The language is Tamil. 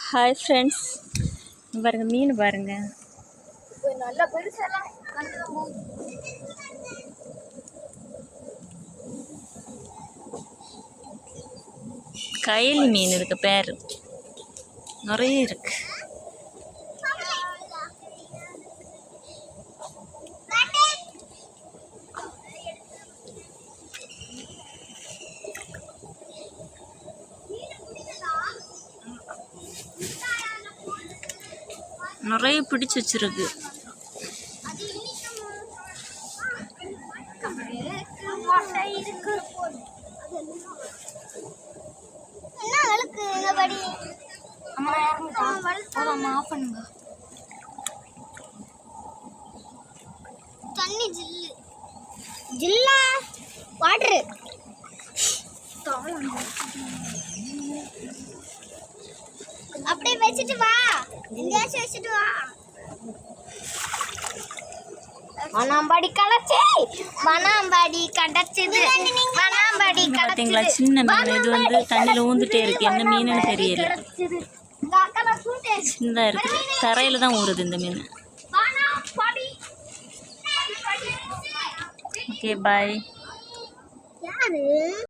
ஹாய் ஃப்ரெண்ட்ஸ், பாருங்கள் மீன் பாருங்கள். நல்லா பெருசெல்லாம் கயலி மீன் இதுக்கு பேர். நிறைய இருக்கு. நிறைய பிடிச்சு வச்சிருக்கு. தண்ணி ஜில்லா வாட்டரு அப்படியே வச்சுட்டு வா, எங்கேயாச்சும் வச்சுட்டு வா. மணாம்பாடி கலச்சி, மணாம்பாடி கடச்சது, மணாம்பாடி பார்த்தீங்களா சின்ன மீன். இது வந்து தண்ணியில் ஊந்துட்டே இருக்கு. என்ன மீனுன்னு தெரியல. சின்னதாக இருக்குது. தரையில் தான் ஊறுது இந்த மீன். Okay bye.